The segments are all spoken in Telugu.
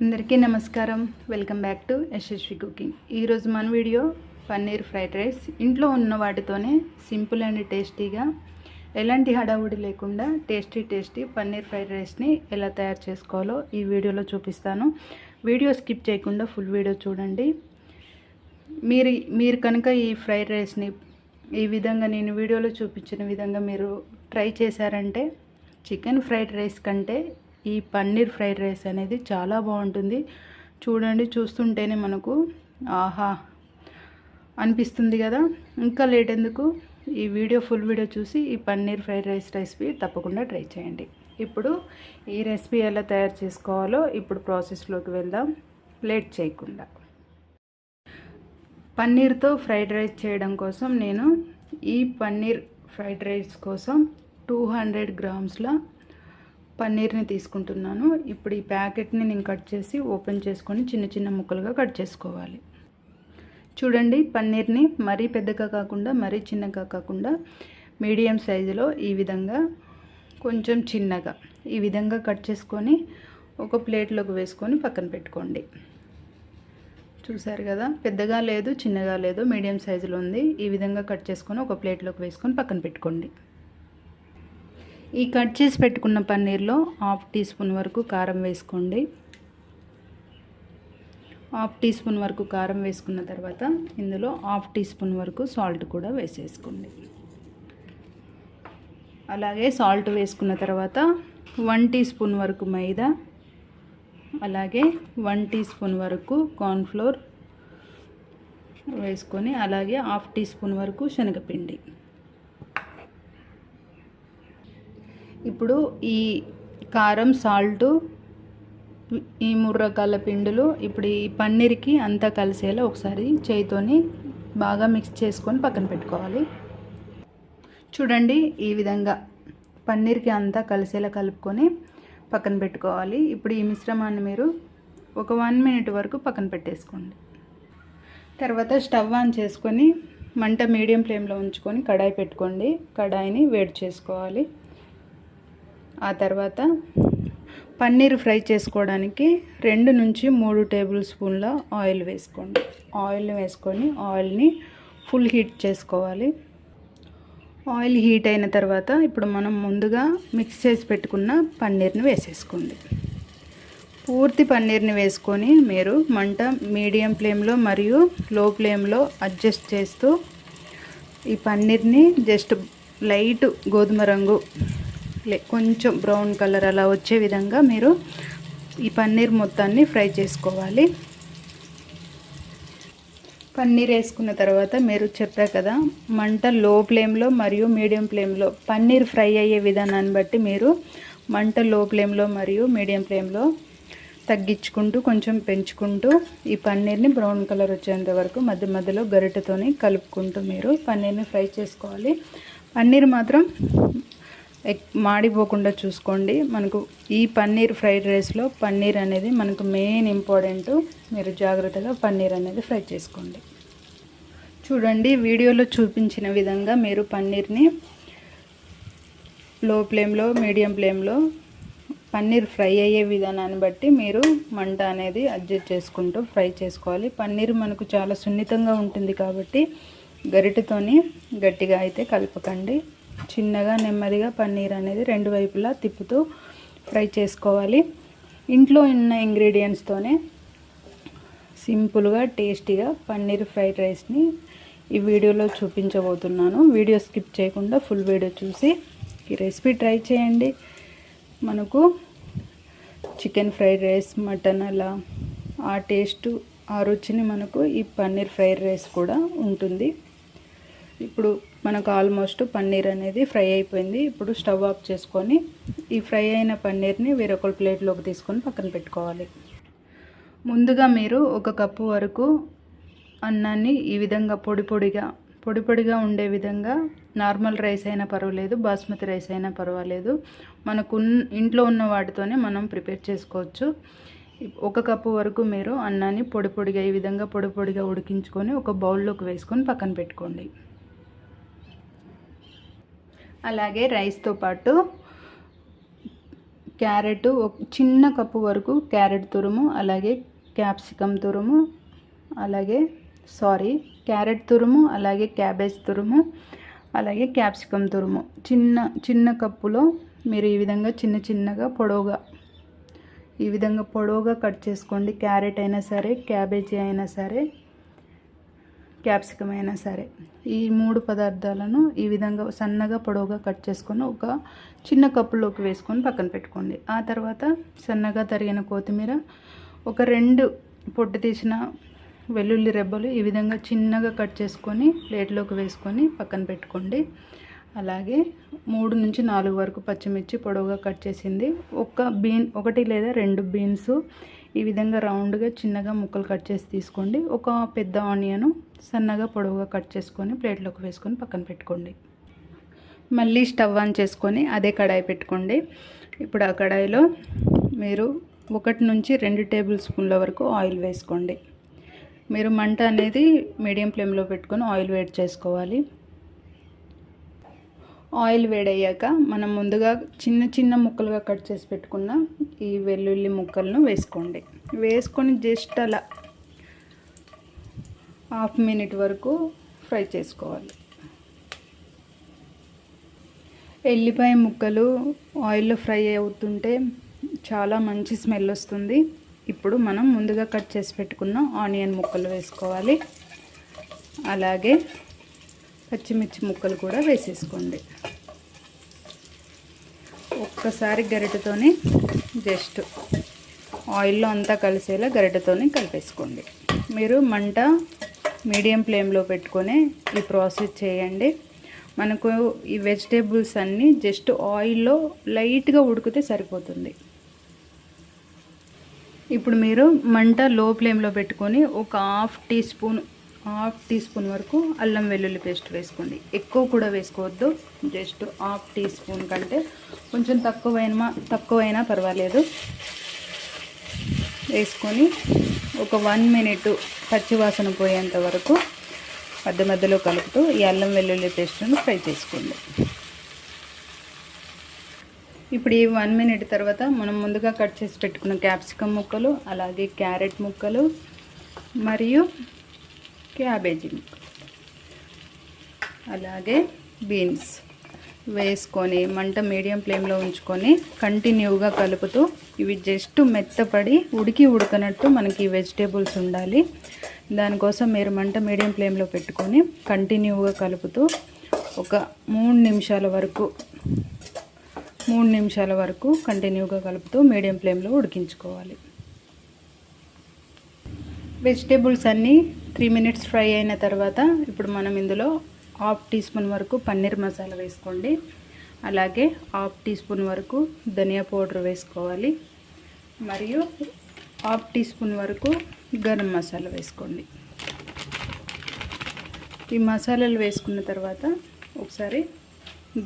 అందరికీ నమస్కారం. Welcome back to Yashasvi cooking. ఈరోజు మన వీడియో పన్నీర్ ఫ్రైడ్ రైస్. ఇంట్లో ఉన్న వాటితోనే సింపుల్ అండ్ టేస్టీగా, ఎలాంటి హడావుడి లేకుండా టేస్టీ పన్నీర్ ఫ్రైడ్ రైస్ని ఎలా తయారు చేసుకోవాలో ఈ వీడియోలో చూపిస్తాను. వీడియో స్కిప్ చేయకుండా ఫుల్ వీడియో చూడండి. మీరు కనుక ఈ ఫ్రైడ్ రైస్ని ఈ విధంగా నేను వీడియోలో చూపించిన విధంగా మీరు ట్రై చేశారంటే చికెన్ ఫ్రైడ్ రైస్ కంటే ఈ పన్నీర్ ఫ్రైడ్ రైస్ అనేది చాలా బాగుంటుంది. చూడండి, చూస్తుంటేనే మనకు ఆహా అనిపిస్తుంది కదా. ఇంకా లేట్ ఎందుకు, ఈ వీడియో ఫుల్ వీడియో చూసి ఈ పన్నీర్ ఫ్రైడ్ రైస్ రెసిపీ తప్పకుండా ట్రై చేయండి. ఇప్పుడు ఈ రెసిపీ ఎలా తయారు చేసుకోవాలో ఇప్పుడు ప్రాసెస్లోకి వెళ్దాం, లేట్ చేయకుండా. పన్నీర్తో ఫ్రైడ్ రైస్ చేయడం కోసం నేను ఈ పన్నీర్ ఫ్రైడ్ రైస్ కోసం 200 గ్రామ్స్ల పన్నీర్ని తీసుకుంటున్నాను. ఇప్పుడు ఈ ప్యాకెట్ని నేను కట్ చేసి ఓపెన్ చేసుకొని చిన్న చిన్న ముక్కలుగా కట్ చేసుకోవాలి. చూడండి, పన్నీర్ని మరీ పెద్దగా కాకుండా మరీ చిన్నగా కాకుండా మీడియం సైజులో ఈ విధంగా కొంచెం చిన్నగా ఈ విధంగా కట్ చేసుకొని ఒక ప్లేట్లోకి వేసుకొని పక్కన పెట్టుకోండి. చూసారు కదా, పెద్దగా లేదు చిన్నగా లేదు, మీడియం సైజులో ఉంది. ఈ విధంగా కట్ చేసుకొని ఒక ప్లేట్లోకి వేసుకొని పక్కన పెట్టుకోండి. ఈ కట్ చేసి పెట్టుకున్న పన్నీర్లో 1/2 టీ స్పూన్ వరకు కారం వేసుకోండి. 1/2 టీ స్పూన్ వరకు కారం వేసుకున్న తర్వాత ఇందులో 1/2 టీ స్పూన్ వరకు సాల్ట్ కూడా వేసేసుకోండి. అలాగే సాల్ట్ వేసుకున్న తర్వాత 1 టీ స్పూన్ వరకు మైదా, అలాగే 1 టీ స్పూన్ వరకు కార్న్ఫ్లోర్ వేసుకొని అలాగే 1/2 టీ స్పూన్ వరకు శనగపిండి. ఇప్పుడు ఈ కారం, సాల్టు, ఈ 3 రకాల పిండులు ఇప్పుడు ఈ పన్నీర్కి అంతా కలిసేలా ఒకసారి చేయితోని బాగా మిక్స్ చేసుకొని పక్కన పెట్టుకోవాలి. చూడండి, ఈ విధంగా పన్నీర్కి అంతా కలిసేలా కలుపుకొని పక్కన పెట్టుకోవాలి. ఇప్పుడు ఈ మిశ్రమాన్ని మీరు ఒక 1 మినిట్ వరకు పక్కన పెట్టేసుకోండి. తర్వాత స్టవ్ ఆన్ చేసుకొని మంట మీడియం ఫ్లేమ్లో ఉంచుకొని కడాయి పెట్టుకోండి. కడాయిని వేడి చేసుకోవాలి. ఆ తర్వాత పన్నీర్ ఫ్రై చేసుకోవడానికి 2 నుంచి 3 టేబుల్ స్పూన్ల ఆయిల్ వేసుకోండి. ఆయిల్ని వేసుకొని ఆయిల్ని ఫుల్ హీట్ చేసుకోవాలి. ఆయిల్ హీట్ అయిన తర్వాత ఇప్పుడు మనం ముందుగా మిక్స్ చేసి పెట్టుకున్న పన్నీర్ని వేసేసుకోండి. పూర్తి పన్నీర్ని వేసుకొని మీరు మంట మీడియం ఫ్లేమ్లో మరియు లో ఫ్లేమ్లో అడ్జస్ట్ చేస్తూ ఈ పన్నీర్ని జస్ట్ లైట్ గోధుమ రంగు కొంచెం బ్రౌన్ కలర్ అలా వచ్చే విధంగా మీరు ఈ పన్నీర్ మొత్తాన్ని ఫ్రై చేసుకోవాలి. పన్నీర్ వేసుకున్న తర్వాత మీరు చెప్పారు కదా, మంట లో ఫ్లేమ్లో మరియు మీడియం ఫ్లేమ్లో పన్నీర్ ఫ్రై అయ్యే విధానాన్ని బట్టి మీరు మంట లో ఫ్లేమ్లో మరియు మీడియం ఫ్లేమ్లో తగ్గించుకుంటూ కొంచెం పెంచుకుంటూ ఈ పన్నీర్ని బ్రౌన్ కలర్ వచ్చేంత వరకు మధ్య మధ్యలో గరిటెతోని కలుపుకుంటూ మీరు పన్నీర్ని ఫ్రై చేసుకోవాలి. పన్నీర్ మాత్రం మాడిపోకుండా చూసుకోండి. మనకు ఈ పన్నీర్ ఫ్రైడ్ రైస్లో పన్నీర్ అనేది మనకు మెయిన్ ఇంపార్టెంట్. మీరు జాగ్రత్తగా పన్నీర్ అనేది ఫ్రై చేసుకోండి. చూడండి, వీడియోలో చూపించిన విధంగా మీరు పన్నీర్ని లో ఫ్లేమ్లో మీడియం ఫ్లేమ్లో పన్నీర్ ఫ్రై అయ్యే విధానాన్ని బట్టి మీరు మంట అనేది అడ్జస్ట్ చేసుకుంటూ ఫ్రై చేసుకోవాలి. పన్నీర్ మనకు చాలా సున్నితంగా ఉంటుంది కాబట్టి గరిటెతోని గట్టిగా అయితే కలపకండి. చిన్నగా నెమ్మదిగా పన్నీర్ అనేది 2 వైపులా తిప్పుతూ ఫ్రై చేసుకోవాలి. ఇంట్లో ఉన్న ఇంగ్రీడియంట్స్తోనే సింపుల్గా టేస్టీగా పన్నీర్ ఫ్రైడ్ రైస్ని ఈ వీడియోలో చూపించబోతున్నాను. వీడియో స్కిప్ చేయకుండా ఫుల్ వీడియో చూసి ఈ రెసిపీ ట్రై చేయండి. మనకు చికెన్ ఫ్రైడ్ రైస్, మటన్ అలా ఆ టేస్ట్ ఆ రుచిని మనకు ఈ పన్నీర్ ఫ్రైడ్ రైస్ కూడా ఉంటుంది. ఇప్పుడు మనకు ఆల్మోస్ట్ పన్నీర్ అనేది ఫ్రై అయిపోయింది. ఇప్పుడు స్టవ్ ఆఫ్ చేసుకొని ఈ ఫ్రై అయిన పన్నీర్ని వేరొక ప్లేట్లోకి తీసుకొని పక్కన పెట్టుకోవాలి. ముందుగా మీరు 1 కప్పు వరకు అన్నాన్ని ఈ విధంగా పొడి పొడిగా ఉండే విధంగా, నార్మల్ రైస్ అయినా పర్వాలేదు, బాస్మతి రైస్ అయినా పర్వాలేదు, మనకు ఇంట్లో ఉన్న వాటితోనే మనం ప్రిపేర్ చేసుకోవచ్చు. 1 కప్పు వరకు మీరు అన్నాన్ని పొడిగా ఈ విధంగా పొడిగా ఉడికించుకొని ఒక బౌల్లోకి వేసుకొని పక్కన పెట్టుకోండి. అలాగే రైస్తో పాటు క్యారెట్ చిన్న కప్పు వరకు క్యారెట్ తురుము, అలాగే క్యాప్సికమ్ తురుము, క్యారెట్ తురుము, అలాగే క్యాబేజ్ తురుము, అలాగే క్యాప్సికమ్ తురుము చిన్న కప్పులో మీరు ఈ విధంగా చిన్నగా పొడవుగా కట్ చేసుకోండి. క్యారెట్ అయినా సరే, క్యాబేజీ అయినా సరే, క్యాప్సికమ్ అయినా సరే, ఈ 3 పదార్థాలను ఈ విధంగా సన్నగా పొడవుగా కట్ చేసుకొని ఒక చిన్న కప్పులోకి వేసుకొని పక్కన పెట్టుకోండి. ఆ తర్వాత సన్నగా తరిగిన కొత్తిమీర, ఒక 2 పొట్టు తీసిన వెల్లుల్లి రెబ్బలు ఈ విధంగా చిన్నగా కట్ చేసుకొని ప్లేట్లోకి వేసుకొని పక్కన పెట్టుకోండి. అలాగే 3 నుంచి 4 వరకు పచ్చిమిర్చి పొడవుగా కట్ చేసింది, 1 లేదా 2 బీన్స్ ఈ విధంగా రౌండ్గా చిన్నగా ముక్కలు కట్ చేసి తీసుకోండి. ఒక పెద్ద ఆనియన్ సన్నగా పొడవుగా కట్ చేసుకొని ప్లేట్లోకి వేసుకొని పక్కన పెట్టుకోండి. మళ్ళీ స్టవ్ ఆన్ చేసుకొని అదే కడాయి పెట్టుకోండి. ఇప్పుడు ఆ కడాయిలో మీరు 1 నుంచి 2 టేబుల్ స్పూన్ల వరకు ఆయిల్ వేసుకోండి. మీరు మంట అనేది మీడియం ఫ్లేమ్లో పెట్టుకొని ఆయిల్ వేడి చేసుకోవాలి. ఆయిల్ వేడయ్యాక మనం ముందుగా చిన్న ముక్కలుగా కట్ చేసి పెట్టుకున్న ఈ వెల్లుల్లి ముక్కలను వేసుకొని జస్ట్ అలా ½ మినిట్ వరకు ఫ్రై చేసుకోవాలి. ఎల్లిపాయ ముక్కలు ఆయిల్లో ఫ్రై అవుతుంటే చాలా మంచి స్మెల్ వస్తుంది. ఇప్పుడు మనం ముందుగా కట్ చేసి పెట్టుకున్న ఆనియన్ ముక్కలు వేసుకోవాలి. అలాగే పచ్చిమిర్చి ముక్కలు కూడా వేసేసుకోండి. ఒక్కసారి గరిటెతోని జస్ట్ ఆయిల్లో అంతా కలిసేలా గరిటెతోని కలిపేసుకోండి. మీరు మంట మీడియం ఫ్లేమ్లో పెట్టుకొని ఈ ప్రాసెస్ చేయండి. మనకు ఈ వెజిటేబుల్స్ అన్నీ జస్ట్ ఆయిల్లో లైట్గా ఉడికితే సరిపోతుంది. ఇప్పుడు మీరు మంట లో ఫ్లేమ్లో పెట్టుకొని ఒక హాఫ్ టీ స్పూన్ వరకు అల్లం వెల్లుల్లి పేస్ట్ వేసుకోండి. ఎక్కువ కూడా వేసుకోవద్దు, జస్ట్ ½ టీ స్పూన్ కంటే కొంచెం తక్కువైనా పర్వాలేదు. వేసుకొని ఒక 1 మినిట్ పచ్చివాసన పోయేంత వరకు మధ్యలో కలుపుతూ ఈ అల్లం వెల్లుల్లి పేస్ట్ను ఫ్రై చేసుకోండి. ఇప్పుడు ఈ 1 మినిట్ తర్వాత మనం ముందుగా కట్ చేసి పెట్టుకున్న క్యాప్సికమ్ ముక్కలు, అలాగే క్యారెట్ ముక్కలు మరియు క్యాబేజీ ముక్కలు, అలాగే బీన్స్ వేసుకొని మంట మీడియం ఫ్లేమ్లో ఉంచుకొని కంటిన్యూగా కలుపుతూ ఇవి జస్ట్ మెత్తపడి ఉడకనట్టు మనకి ఈ వెజిటేబుల్స్ ఉండాలి. దానికోసం మీరు మంట మీడియం ఫ్లేమ్లో పెట్టుకొని కంటిన్యూగా కలుపుతూ ఒక 3 నిమిషాల వరకు కంటిన్యూగా కలుపుతూ మీడియం ఫ్లేమ్లో ఉడికించుకోవాలి. వెజిటేబుల్స్ అన్నీ 3 మినిట్స్ ఫ్రై అయిన తర్వాత ఇప్పుడు మనం ఇందులో ½ టీ స్పూన్ వరకు పన్నీర్ మసాలా వేసుకోండి. అలాగే ½ టీ స్పూన్ వరకు ధనియా పౌడర్ వేసుకోవాలి. మరియు ½ టీ స్పూన్ వరకు గరం మసాలా వేసుకోండి. ఈ మసాలాలు వేసుకున్న తర్వాత ఒకసారి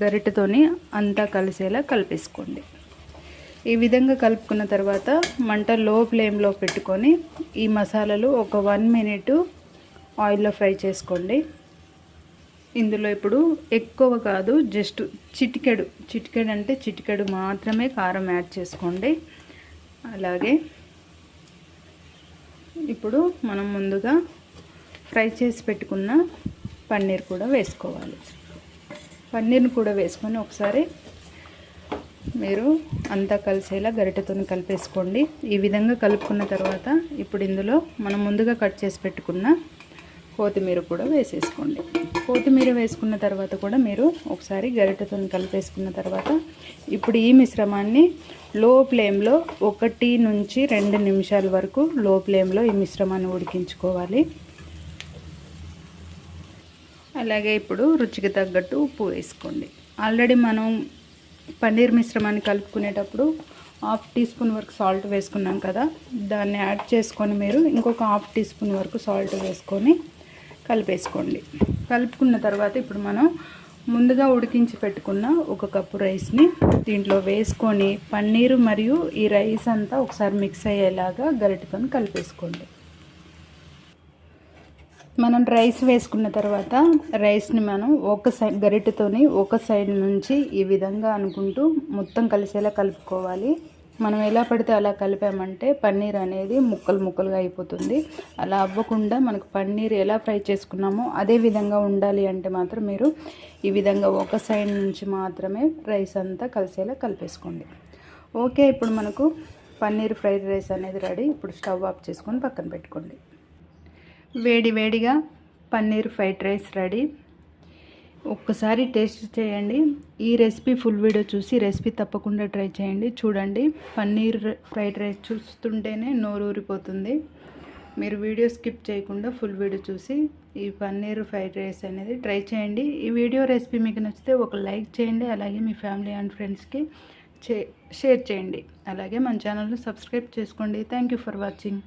గరిటెతోని అంతా కలిసేలా కలిపేసుకోండి. ఈ విధంగా కలుపుకున్న తర్వాత మంట లో ఫ్లేమ్లో పెట్టుకొని ఈ మసాలాలు ఒక 1 మినిట్ ఆయిల్లో ఫ్రై చేసుకోండి. ఇందులో ఇప్పుడు ఎక్కువ కాదు, జస్ట్ చిటికెడు మాత్రమే కారం యాడ్ చేసుకోండి. అలాగే ఇప్పుడు మనం ముందుగా ఫ్రై చేసి పెట్టుకున్న పన్నీర్ కూడా వేసుకోవాలి. పన్నీర్ని కూడా వేసుకొని ఒకసారి మీరు అంతా కలిసేలా గరిటెతో కలిపేసుకోండి. ఈ విధంగా కలుపుకున్న తర్వాత ఇప్పుడు ఇందులో మనం ముందుగా కట్ చేసి పెట్టుకున్న కొత్తిమీర కూడా వేసేసుకోండి. కొత్తిమీర వేసుకున్న తర్వాత కూడా మీరు ఒకసారి గరిటెతో కలిపేసుకున్న తర్వాత ఇప్పుడు ఈ మిశ్రమాన్ని లో ఫ్లేమ్లో 1 నుంచి 2 నిమిషాల వరకు లో ఫ్లేమ్లో ఈ మిశ్రమాన్ని ఉడికించుకోవాలి. అలాగే ఇప్పుడు రుచికి తగ్గట్టు ఉప్పు వేసుకోండి. ఆల్రెడీ మనం పన్నీర్ మిశ్రమాన్ని కలుపుకునేటప్పుడు ½ టీ స్పూన్ వరకు సాల్ట్ వేసుకున్నాం కదా, దాన్ని యాడ్ చేసుకొని మీరు ఇంకొక ½ టీ స్పూన్ వరకు సాల్ట్ వేసుకొని కలిపేసుకోండి. కలుపుకున్న తర్వాత ఇప్పుడు మనం ముందుగా ఉడికించి పెట్టుకున్న 1 కప్పు రైస్ని దీంట్లో వేసుకొని పన్నీరు మరియు ఈ రైస్ అంతా ఒకసారి మిక్స్ అయ్యేలాగా గరిటెతో కలిపేసుకోండి. మనం రైస్ వేసుకున్న తర్వాత రైస్ని మనం ఒక సైడ్ గరిటెతోని ఒక సైడ్ నుంచి ఈ విధంగా అనుకుంటూ మొత్తం కలిసేలా కలుపుకోవాలి. మనం ఎలా పడితే అలా కలిపామంటే పన్నీర్ అనేది ముక్కలు ముక్కలుగా అయిపోతుంది. అలా అవ్వకుండా మనకు పన్నీర్ ఎలా ఫ్రై చేసుకున్నామో అదే విధంగా ఉండాలి అంటే మాత్రం మీరు ఈ విధంగా ఒక సైడ్ నుంచి మాత్రమే రైస్ అంతా కలిసేలా కలిపేసుకోండి. ఓకే, ఇప్పుడు మనకు పన్నీర్ ఫ్రైడ్ రైస్ అనేది రెడీ. ఇప్పుడు స్టవ్ ఆఫ్ చేసుకొని పక్కన పెట్టుకోండి. వేడిగా పన్నీర్ ఫ్రైడ్ రైస్ రెడీ. ఒక్కసారి టేస్ట్ చేయండి. ఈ రెసిపీ ఫుల్ వీడియో చూసి రెసిపీ తప్పకుండా ట్రై చేయండి. చూడండి, పన్నీర్ ఫ్రైడ్ రైస్ చూస్తుంటేనే నోరు ఊరిపోతుంది. మీరు వీడియో స్కిప్ చేయకుండా ఫుల్ వీడియో చూసి ఈ పన్నీర్ ఫ్రైడ్ రైస్ అనేది ట్రై చేయండి. ఈ వీడియో రెసిపీ మీకు నచ్చితే ఒక లైక్ చేయండి. అలాగే మీ ఫ్యామిలీ అండ్ ఫ్రెండ్స్కి షేర్ చేయండి. అలాగే మన ఛానల్ని సబ్స్క్రైబ్ చేసుకోండి. Thank you for watching.